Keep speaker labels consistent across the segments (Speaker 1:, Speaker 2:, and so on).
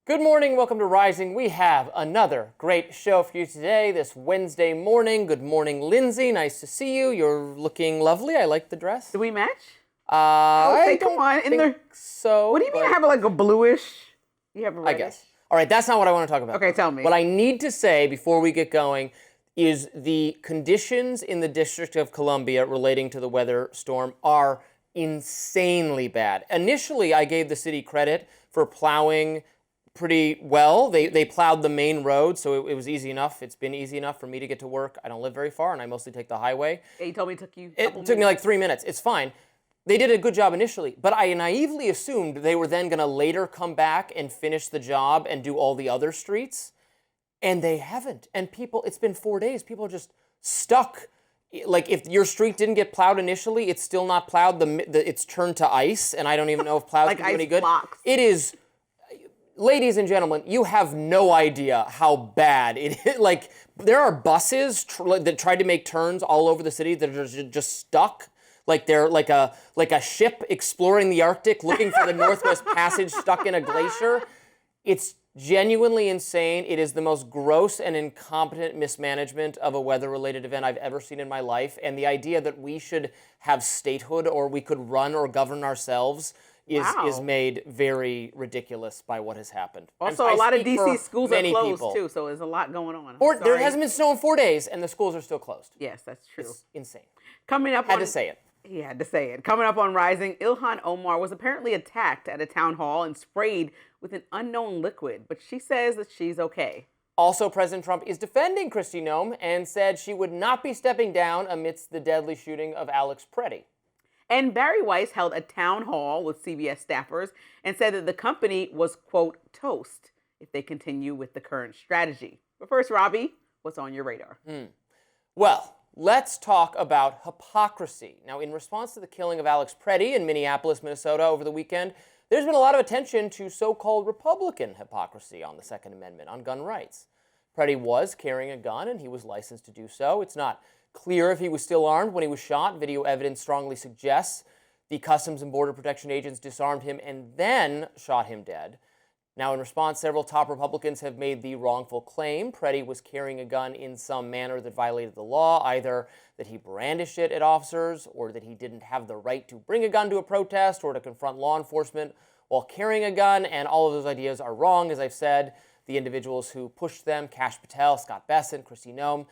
Speaker 1: Good morning, welcome to Rising. We have another great show for you today, this Wednesday morning. Good morning, Lindsay. Nice to see you. You're looking lovely. I like the dress.
Speaker 2: Do we match?
Speaker 1: I
Speaker 2: come on, in
Speaker 1: think
Speaker 2: there.
Speaker 1: so.
Speaker 2: What do you mean? I have like a bluish? You have a reddish?
Speaker 1: I guess. All right, that's not what I want to talk about.
Speaker 2: Okay, tell me.
Speaker 1: What I need to say before we get going is the conditions in the District of Columbia relating to the weather storm are insanely bad. Initially, I gave the city credit for plowing pretty well. They plowed the main road, so it was easy enough. It's been easy enough for me to get to work. I don't live very far, and I mostly take the highway.
Speaker 2: Yeah, you told me it took you
Speaker 1: It took me like 3 minutes. It's fine. They did a good job initially, but I naively assumed they were then going to later come back and finish the job and do all the other streets, and they haven't. And people, it's been 4 days. People are just stuck. Like, if your street didn't get plowed initially, it's still not plowed. It's turned to ice, and I don't even know if plows
Speaker 2: like
Speaker 1: can do any good.
Speaker 2: Blocks.
Speaker 1: It is. Ladies and gentlemen, you have no idea how bad it is. Like, there are buses that tried to make turns all over the city that are just stuck. Like they're like a ship exploring the Arctic looking for the Northwest Passage stuck in a glacier. It's genuinely insane. It is the most gross and incompetent mismanagement of a weather-related event I've ever seen in my life. And the idea that we should have statehood or we could run or govern ourselves is made very ridiculous by what has happened.
Speaker 2: Also, a lot of D.C. schools are closed, too, so there's a lot going on.
Speaker 1: Or there hasn't been snow in 4 days, and the schools are still closed.
Speaker 2: Yes, that's true.
Speaker 1: It's insane.
Speaker 2: Coming up
Speaker 1: Had to say it.
Speaker 2: He had to say it. Coming up on Rising, Ilhan Omar was apparently attacked at a town hall and sprayed with an unknown liquid, but she says that she's okay.
Speaker 1: Also, President Trump is defending Kristi Noem and said she would not be stepping down amidst the deadly shooting of Alex Pretti.
Speaker 2: And Barry Weiss held a town hall with CBS staffers and said that the company was, quote, toast if they continue with the current strategy. But first, Robby, what's on your radar?
Speaker 1: Well, let's talk about hypocrisy. Now, in response to the killing of Alex Pretti in Minneapolis, Minnesota over the weekend, there's been a lot of attention to so-called Republican hypocrisy on the Second Amendment, on gun rights. Pretti was carrying a gun, and he was licensed to do so. It's not clear if he was still armed when he was shot. Video evidence strongly suggests the Customs and Border Protection agents disarmed him and then shot him dead. Now, in response, several top Republicans have made the wrongful claim Pretti was carrying a gun in some manner that violated the law, either that he brandished it at officers or that he didn't have the right to bring a gun to a protest or to confront law enforcement while carrying a gun, and all of those ideas are wrong. As I've said, the individuals who pushed them, Kash Patel, Scott Bessent, Kristi Noem,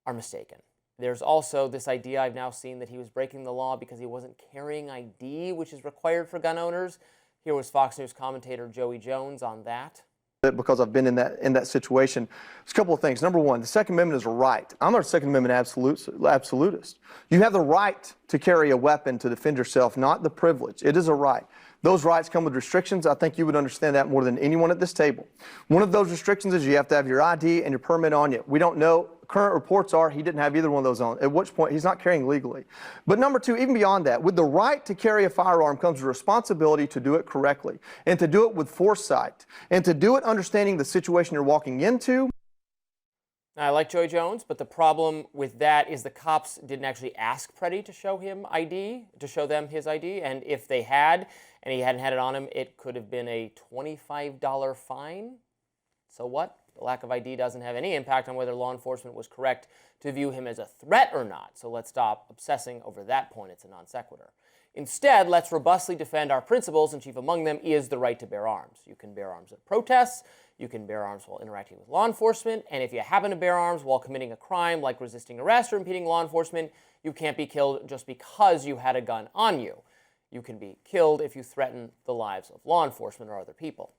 Speaker 1: are mistaken. There's also this idea I've now seen that he was breaking the law because he wasn't carrying ID, which is required for gun owners. Here was Fox News commentator Joey Jones on that.
Speaker 3: Because I've been in that situation. There's a couple of things. Number one, the Second Amendment is a right. I'm not a Second Amendment absolutist. You have the right to carry a weapon to defend yourself, not the privilege. It is a right. Those rights come with restrictions. I think you would understand that more than anyone at this table. One of those restrictions is you have to have your ID and your permit on you. We don't know. Current reports are he didn't have either one of those on, at which point he's not carrying legally. But number two, even beyond that, with the right to carry a firearm comes the responsibility to do it correctly and to do it with foresight and to do it understanding the situation you're walking into.
Speaker 1: Now, I like Joey Jones, but the problem with that is the cops didn't actually ask Pretti to show him ID, to show them his ID, and if they had and he hadn't had it on him, it could have been a $25 fine. So what? The lack of ID doesn't have any impact on whether law enforcement was correct to view him as a threat or not. So let's stop obsessing over that point. It's a non sequitur. Instead, let's robustly defend our principles, and chief among them is the right to bear arms. You can bear arms at protests, you can bear arms while interacting with law enforcement, and if you happen to bear arms while committing a crime like resisting arrest or impeding law enforcement, you can't be killed just because you had a gun on you. You can be killed if you threaten the lives of law enforcement or other people.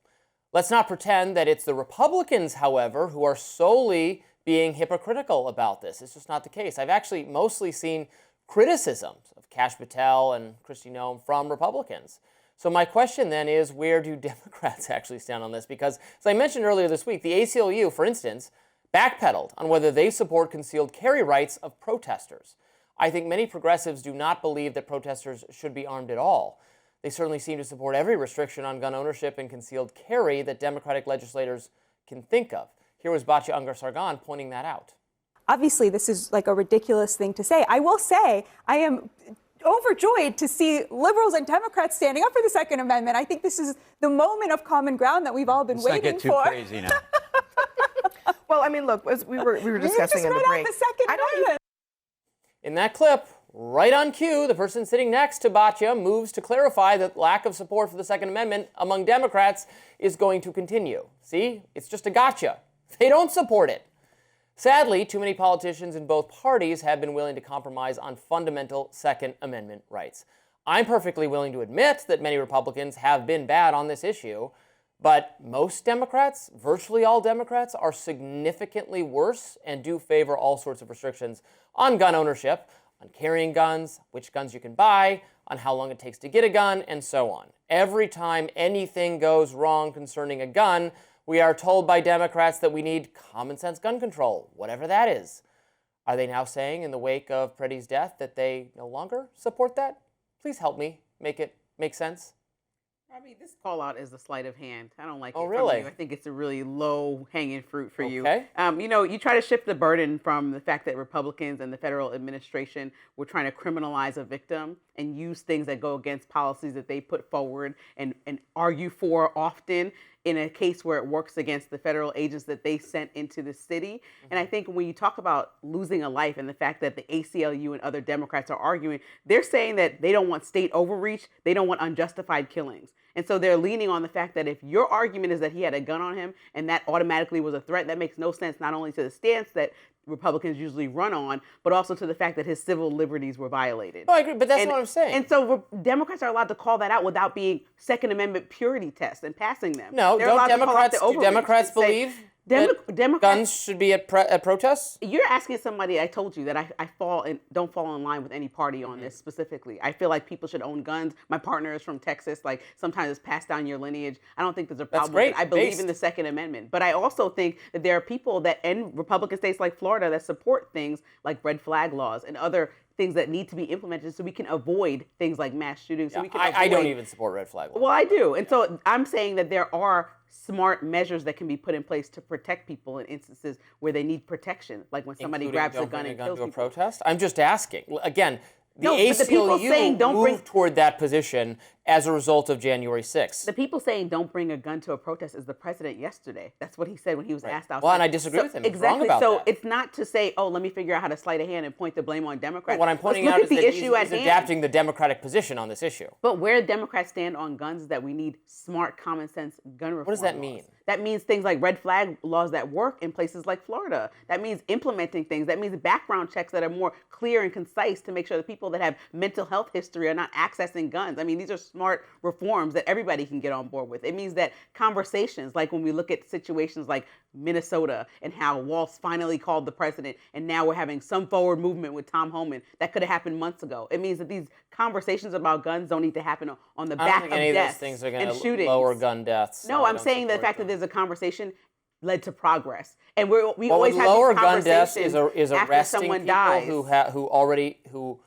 Speaker 1: Let's not pretend that it's the Republicans, however, who are solely being hypocritical about this. It's just not the case. I've actually mostly seen criticisms of Kash Patel and Kristi Noem from Republicans. So my question then is, where do Democrats actually stand on this? Because, as I mentioned earlier this week, the ACLU, for instance, backpedaled on whether they support concealed carry rights of protesters. I think many progressives do not believe that protesters should be armed at all. They certainly seem to support every restriction on gun ownership and concealed carry that Democratic legislators can think of. Here was Batya Ungar-Sargon pointing that out.
Speaker 4: Obviously, this is like a ridiculous thing to say. I will say I am overjoyed to see liberals and Democrats standing up for the Second Amendment. I think this is the moment of common ground that we've all been waiting for.
Speaker 5: Let's not get too crazy now.
Speaker 6: Well, I mean, look, as we were discussing in the break.
Speaker 4: The Second Amendment.
Speaker 1: In that clip, right on cue, the person sitting next to Batya moves to clarify that lack of support for the Second Amendment among Democrats is going to continue. See, it's just a gotcha. They don't support it. Sadly, too many politicians in both parties have been willing to compromise on fundamental Second Amendment rights. I'm perfectly willing to admit that many Republicans have been bad on this issue, but most Democrats, virtually all Democrats, are significantly worse and do favor all sorts of restrictions on gun ownership, on carrying guns, which guns you can buy, on how long it takes to get a gun, and so on. Every time anything goes wrong concerning a gun, we are told by Democrats that we need common sense gun control, whatever that is. Are they now saying in the wake of Pretti's death that they no longer support that? Please help me make it make sense.
Speaker 2: I mean, this call out is a sleight of hand. I don't like it.
Speaker 1: Oh, really?
Speaker 2: From you. I think it's a really low hanging fruit for you.
Speaker 1: Okay.
Speaker 2: You know, you try to shift the burden from the fact that Republicans and the federal administration were trying to criminalize a victim and use things that go against policies that they put forward and argue for often in a case where it works against the federal agents that they sent into the city. And I think when you talk about losing a life and the fact that the ACLU and other Democrats are arguing, they're saying that they don't want state overreach, they don't want unjustified killings. And so they're leaning on the fact that if your argument is that he had a gun on him and that automatically was a threat, that makes no sense not only to the stance that Republicans usually run on, but also to the fact that his civil liberties were violated.
Speaker 1: No, I agree, but that's what I'm saying.
Speaker 2: And so Democrats are allowed to call that out without being Second Amendment purity tests and passing them.
Speaker 1: No,
Speaker 2: They're
Speaker 1: don't
Speaker 2: allowed to call out
Speaker 1: Democrats,
Speaker 2: the
Speaker 1: do
Speaker 2: overreach
Speaker 1: Democrats
Speaker 2: and say,
Speaker 1: believe that guns should be at protests?
Speaker 2: You're asking somebody, I told you that I don't fall in line with any party on this specifically. I feel like people should own guns. My partner is from Texas. Like, sometimes it's passed down your lineage. I don't think there's a problem with it. I believe in the Second Amendment. But I also think that there are people that in Republican states like Florida that support things like red flag laws and other things that need to be implemented so we can avoid things like mass shootings.
Speaker 1: Yeah,
Speaker 2: so we can
Speaker 1: I don't even support red flag laws.
Speaker 2: Well, I do. And so I'm saying that there are smart measures that can be put in place to protect people in instances where they need protection, like when somebody grabs a gun and kills
Speaker 1: to a
Speaker 2: people.
Speaker 1: protest? I'm just asking. Again, the
Speaker 2: ACLU
Speaker 1: moved toward that position as a result of January 6th.
Speaker 2: The people saying don't bring a gun to a protest is the president yesterday. That's what he said when he was asked outside.
Speaker 1: Well, and I disagree with him. He's
Speaker 2: Exactly.
Speaker 1: wrong about
Speaker 2: so
Speaker 1: that.
Speaker 2: it's not to say, oh, let me figure out how to sleight a hand and point the blame on Democrats.
Speaker 1: What I'm pointing
Speaker 2: Let's
Speaker 1: out
Speaker 2: look
Speaker 1: is
Speaker 2: at
Speaker 1: that
Speaker 2: the issue
Speaker 1: he's
Speaker 2: at hand.
Speaker 1: adapting the Democratic position on this issue.
Speaker 2: But where Democrats stand on guns is that we need smart, common sense gun reform.
Speaker 1: What does that
Speaker 2: laws.
Speaker 1: mean?
Speaker 2: That means things like red flag laws that work in places like Florida. That means implementing things. That means background checks that are more clear and concise to make sure the people that have mental health history are not accessing guns. I mean, these are smart reforms that everybody can get on board with. It means that conversations, like when we look at situations like Minnesota and how Walz finally called the president, and now we're having some forward movement with Tom Homan, that could have happened months ago. It means that these conversations about guns don't need to happen on the back of deaths and shootings.
Speaker 1: I don't think any of those things are going to lower gun deaths.
Speaker 2: No, I'm saying the fact that there's a conversation led to progress, and we always have
Speaker 1: lower
Speaker 2: these
Speaker 1: gun deaths
Speaker 2: conversations
Speaker 1: is
Speaker 2: after
Speaker 1: arresting
Speaker 2: someone
Speaker 1: people
Speaker 2: dies.
Speaker 1: who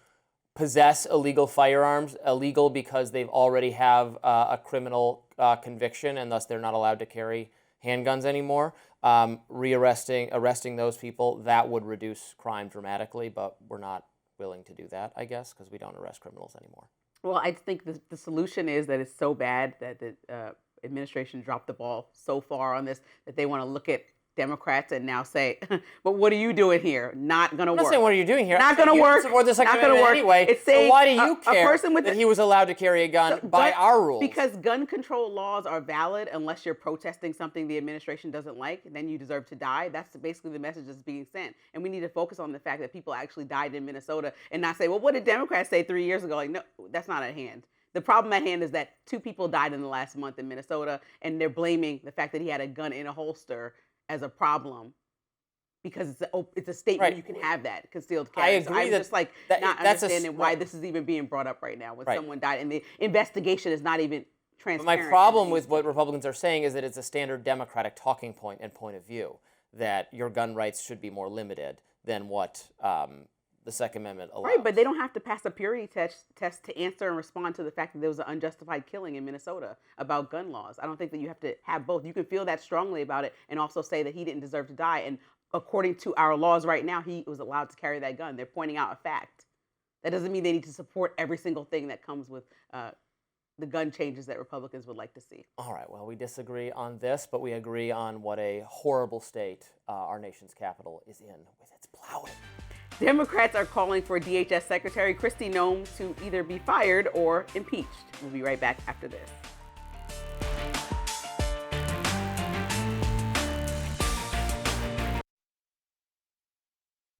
Speaker 1: possess illegal firearms, illegal because they've already have a criminal conviction, and thus they're not allowed to carry handguns anymore. Arresting those people, that would reduce crime dramatically, but we're not willing to do that, I guess, because we don't arrest criminals anymore.
Speaker 2: Well, I think the solution is that it's so bad that the administration dropped the ball so far on this that they want to look at Democrats and now say, but what are you doing here? Not going to work.
Speaker 1: I'm not saying what are you doing here.
Speaker 2: Not going to work.
Speaker 1: Support the Second
Speaker 2: Not going to
Speaker 1: Amendment
Speaker 2: work.
Speaker 1: anyway.
Speaker 2: It's saying
Speaker 1: so why do you care
Speaker 2: with
Speaker 1: that he was allowed to carry a gun by our rules?
Speaker 2: Because gun control laws are valid unless you're protesting something the administration doesn't like, then you deserve to die. That's basically the message that's being sent. And we need to focus on the fact that people actually died in Minnesota and not say, well, what did Democrats say 3 years ago? Like, no, that's not at hand. The problem at hand is that 2 people died in the last month in Minnesota, and they're blaming the fact that he had a gun in a holster as a problem because it's a state where you can have that concealed carry.
Speaker 1: I agree.
Speaker 2: So I'm just like not
Speaker 1: that's
Speaker 2: understanding why this is even being brought up right now when someone died and the investigation is not even transparent.
Speaker 1: But my problem with what Republicans are saying is that it's a standard Democratic talking point and point of view that your gun rights should be more limited than what the Second Amendment allows.
Speaker 2: Right, but they don't have to pass a purity test to answer and respond to the fact that there was an unjustified killing in Minnesota about gun laws. I don't think that you have to have both. You can feel that strongly about it and also say that he didn't deserve to die. And according to our laws right now, he was allowed to carry that gun. They're pointing out a fact. That doesn't mean they need to support every single thing that comes with the gun changes that Republicans would like to see.
Speaker 1: All right, well, we disagree on this, but we agree on what a horrible state our nation's capital is in with its plowing.
Speaker 2: Democrats are calling for DHS Secretary Kristi Noem to either be fired or impeached. We'll be right back after this.